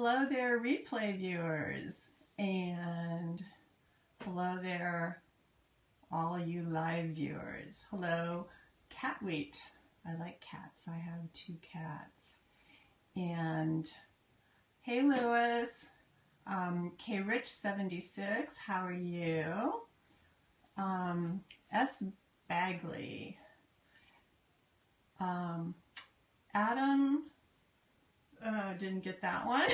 Hello there, replay viewers, and hello there, all you live viewers. Hello, Catwheat. I like cats. I have 2 cats. And hey, Lewis. K-Rich76, how are you? S. Bagley. Adam, didn't get that one.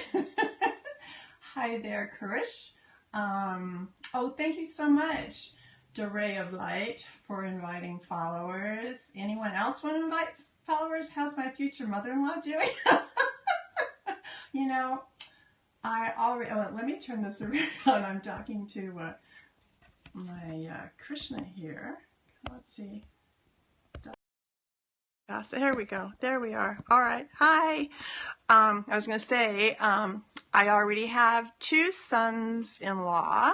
Hi there, Karish. Oh, thank you so much, Ray of Light, for inviting followers. Anyone else want to invite followers? How's my future mother-in-law doing? You know, I already, oh, let me turn this around. I'm talking to my Krishna here. Let's see. There we go. There we are. All right. Hi. I was going to say, I already have 2 sons-in-law,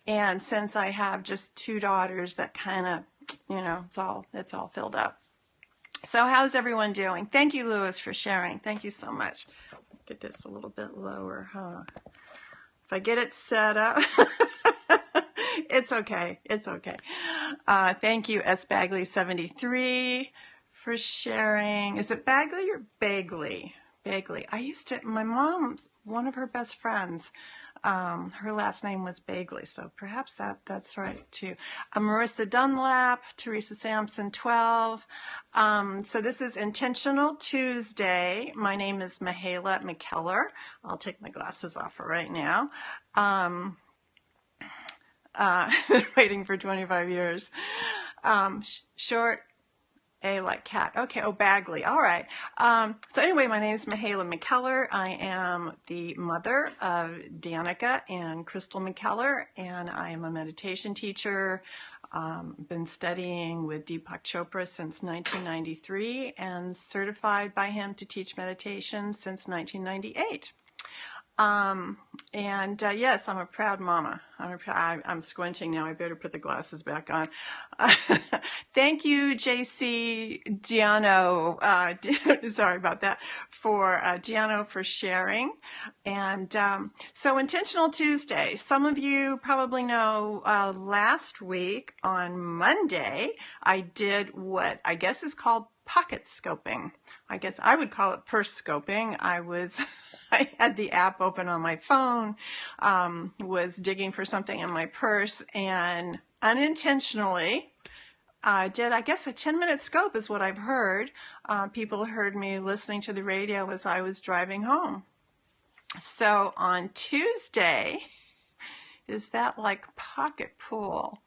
and since I have just 2 daughters, that kind of, you know, it's all filled up. So how's everyone doing? Thank you, Lewis, for sharing. Thank you so much. Get this a little bit lower, huh? If I get it set up, it's okay. It's okay. Thank you, S. Bagley 73. For sharing. Is it Bagley or Bagley? Bagley. I used to, my mom's, one of her best friends, her last name was Bagley, so perhaps that's right too. Marissa Dunlap, Teresa Sampson 12. So this is Intentional Tuesday. My name is MahailaMcKellar. I'll take my glasses off for right now. Waiting for 25 years. Short A like cat. Okay, oh, Bagley. All right. So anyway, my name is MahailaMcKellar. I am the mother of Danica and Crystal McKellar, and I am a meditation teacher. Been studying with Deepak Chopra since 1993 and certified by him to teach meditation since 1998. Yes, I'm a proud mama. I'm squinting now. I better put the glasses back on. Thank you, JC Giano. Sorry about that. For Giano for sharing. And so Intentional Tuesday. Some of you probably know last week on Monday, I did what I guess is called pocket scoping. I guess I would call it purse scoping. I had the app open on my phone, was digging for something in my purse, and unintentionally did, I guess, a 10-minute scope is what I've heard. People heard me listening to the radio as I was driving home. So on Tuesday, is that like pocket pool?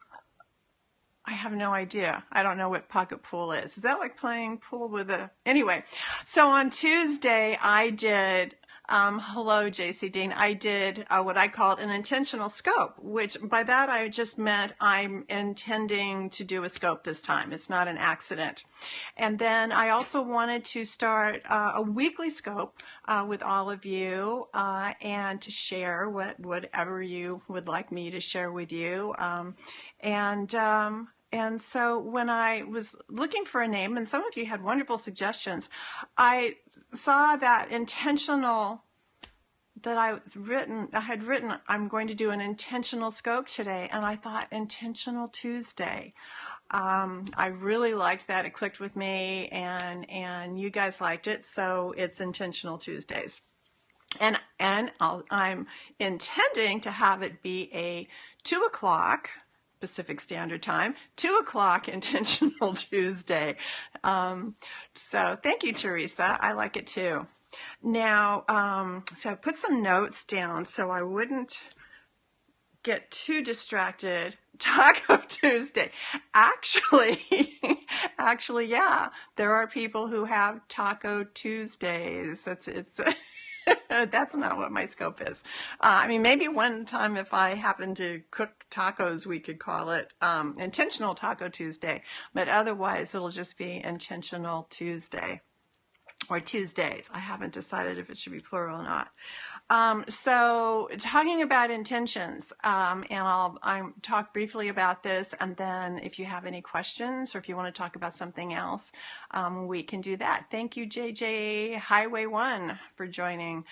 I have no idea. I don't know what pocket pool is. Is that like playing pool with a... Anyway, so on Tuesday, I did... hello, JC Dean. I did what I called an intentional scope, which by that I just meant I'm intending to do a scope this time. It's not an accident. And then I also wanted to start a weekly scope with all of you and to share whatever you would like me to share with you. And so when I was looking for a name, and some of you had wonderful suggestions, I saw that intentional, that I had written, I'm going to do an intentional scope today, and I thought Intentional Tuesday. I really liked that. It clicked with me, and you guys liked it, so it's Intentional Tuesdays. And I'm intending to have it be a 2 o'clock Pacific Standard Time, 2 o'clock Intentional Tuesday. So thank you, Teresa. I like it too. Now, so I put some notes down so I wouldn't get too distracted. Taco Tuesday. Actually, yeah, there are people who have Taco Tuesdays. It's that's not what my scope is. I mean, maybe one time if I happen to cook tacos, we could call it Intentional Taco Tuesday, but otherwise it'll just be Intentional Tuesday or Tuesdays. I haven't decided if it should be plural or not. So talking about intentions, and I'll talk briefly about this, and then if you have any questions or if you want to talk about something else, we can do that. Thank you, JJ Highway 1, for joining.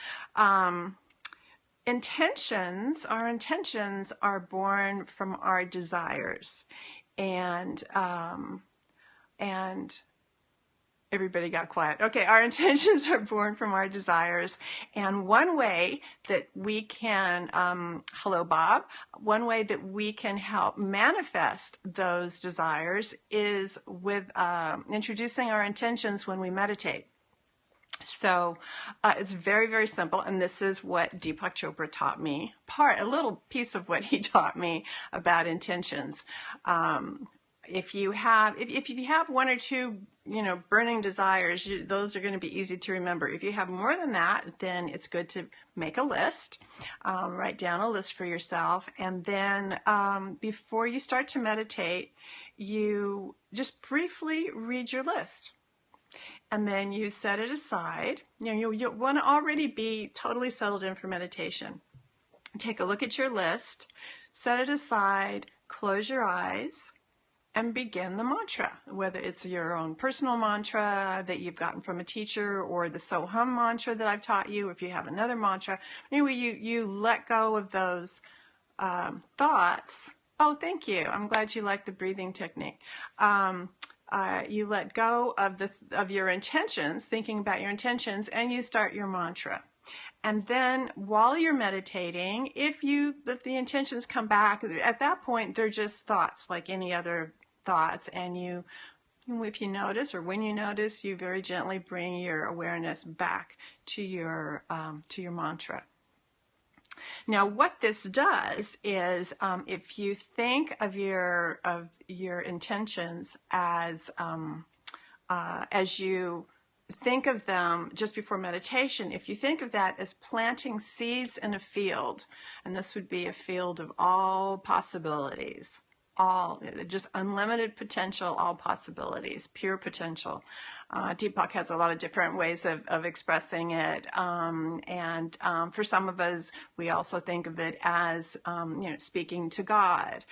our intentions are born from our desires, and everybody got quiet. Okay, our intentions are born from our desires, and one way that we can, hello Bob, one way that we can help manifest those desires is with introducing our intentions when we meditate. So it's very, very simple, and this is what Deepak Chopra taught me, a little piece of what he taught me about intentions. If you have one or two, burning desires, those are going to be easy to remember. If you have more than that, then it's good to make a list, write down a list for yourself, and then before you start to meditate, you just briefly read your list. And then you set it aside. You want to already be totally settled in for meditation. Take a look at your list, set it aside, close your eyes, and begin the mantra, whether it's your own personal mantra that you've gotten from a teacher or the Soham mantra that I've taught you, if you have another mantra. Anyway, you let go of those thoughts. Oh, thank you. I'm glad you like the breathing technique. You let go of your intentions, thinking about your intentions, and you start your mantra. And then while you're meditating, if the intentions come back, at that point they're just thoughts like any other thoughts, and if you notice, or when you notice, you very gently bring your awareness back to your mantra. Now, what this does is, if you think of your intentions as you think of them just before meditation, if you think of that as planting seeds in a field, and this would be a field of all possibilities, just unlimited potential, all possibilities, pure potential. Deepak has a lot of different ways of expressing it, and for some of us, we also think of it as speaking to God,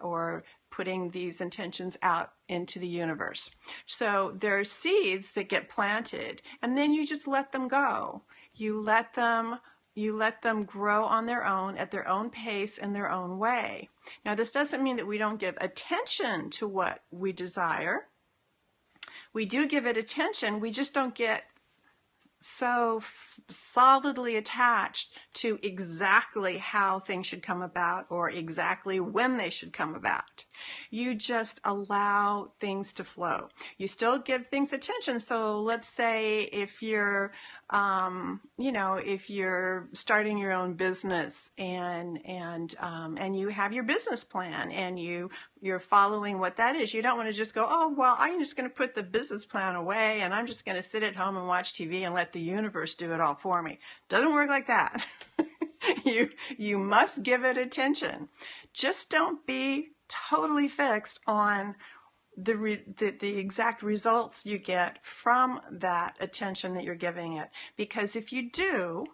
or putting these intentions out into the universe. So there are seeds that get planted, and then you just let them go. You let them grow on their own, at their own pace, in their own way. Now, this doesn't mean that we don't give attention to what we desire. We do give it attention, we just don't get so solidly attached to exactly how things should come about or exactly when they should come about. You just allow things to flow. You still give things attention. So let's say if you're, if you're starting your own business and you have your business plan and you're following what that is. You don't want to just go, oh, well, I'm just going to put the business plan away and I'm just going to sit at home and watch TV and let the universe do it all for me. Doesn't work like that. You must give it attention. Just don't be totally fixed on the exact results you get from that attention that you're giving it. Because if you do,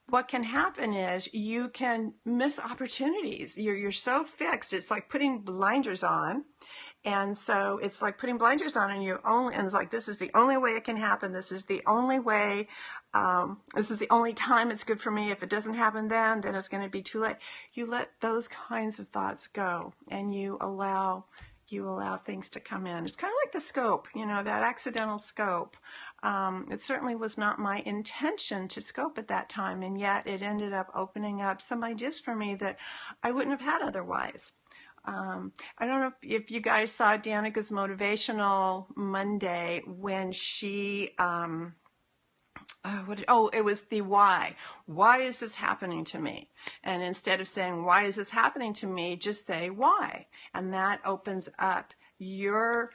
what can happen is you can miss opportunities. You're so fixed. It's like putting blinders on. And so it's like putting blinders on and it's like, this is the only way it can happen. This is the only way, this is the only time it's good for me. If it doesn't happen then it's going to be too late. You let those kinds of thoughts go and you allow things to come in. It's kind of like the scope, that accidental scope. It certainly was not my intention to scope at that time, and yet it ended up opening up some ideas for me that I wouldn't have had otherwise. I don't know if you guys saw Danica's Motivational Monday when she, it was the why. Why is this happening to me? And instead of saying, why is this happening to me, just say why. And that opens up your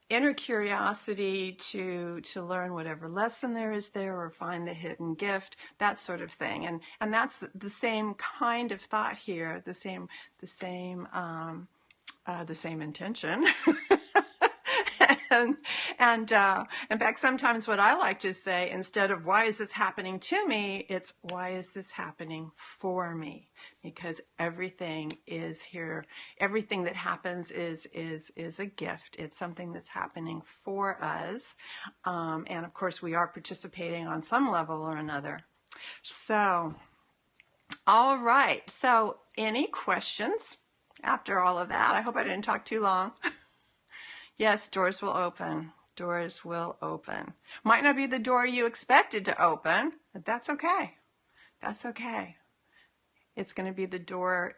inner curiosity to learn whatever lesson there is there or find the hidden gift, that sort of thing. And that's the same kind of thought here, the same intention. And in fact, sometimes what I like to say, instead of why is this happening to me, it's why is this happening for me? Because everything is here. Everything that happens is a gift. It's something that's happening for us. And of course, we are participating on some level or another. So All right. So any questions after all of that? I hope I didn't talk too long. Yes, doors will open. Doors will open. Might not be the door you expected to open, but that's okay. That's okay. It's going to be the door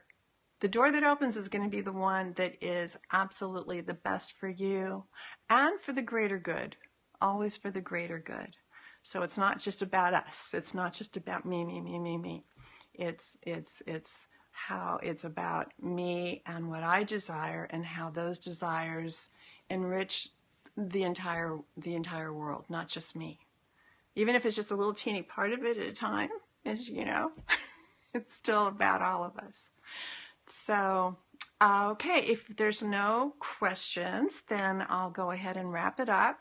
that opens is going to be the one that is absolutely the best for you and for the greater good. Always for the greater good. So it's not just about us. It's not just about me. It's how it's about me and what I desire and how those desires enrich the entire world, not just me. Even if it's just a little teeny part of it at a time, as you know, it's still about all of us. So, okay, if there's no questions, then I'll go ahead and wrap it up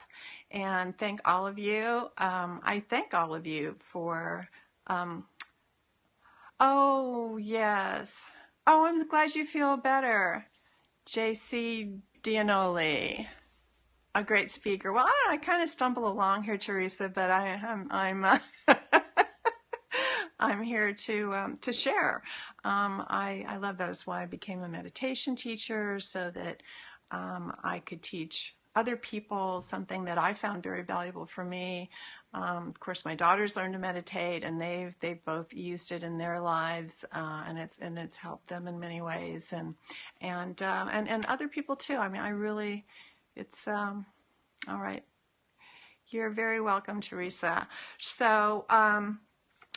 and thank all of you. I thank all of you for, oh, yes. Oh, I'm glad you feel better. JC Dianoli, a great speaker. Well, I don't know, I kind of stumble along here, Teresa, but I'm I'm here to share. I love that. That's why I became a meditation teacher, so that I could teach other people something that I found very valuable for me. Of course, my daughters learned to meditate, and they've both used it in their lives, and it's helped them in many ways, and other people too. I mean, I really, it's all right. You're very welcome, Teresa. So.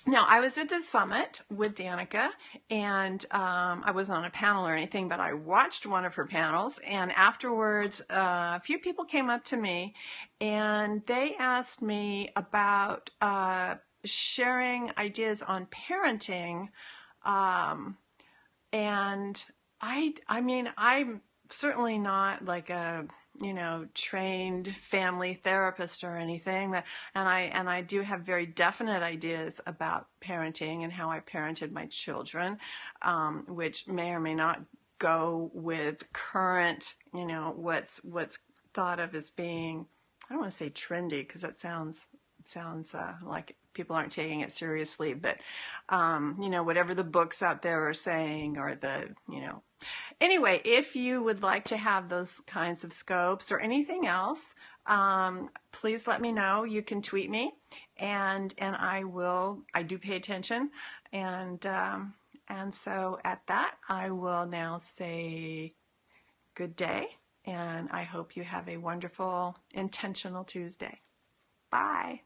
Now, I was at the summit with Danica, and I wasn't on a panel or anything, but I watched one of her panels, and afterwards, a few people came up to me, and they asked me about sharing ideas on parenting, and I mean, I'm certainly not like a trained family therapist or anything, and I do have very definite ideas about parenting and how I parented my children, which may or may not go with current, what's thought of as being, I don't want to say trendy because that sounds like people aren't taking it seriously, but whatever the books out there are saying, or anyway, if you would like to have those kinds of scopes or anything else, please let me know. You can tweet me, and I do pay attention, and so at that, I will now say good day, and I hope you have a wonderful, intentional Tuesday. Bye.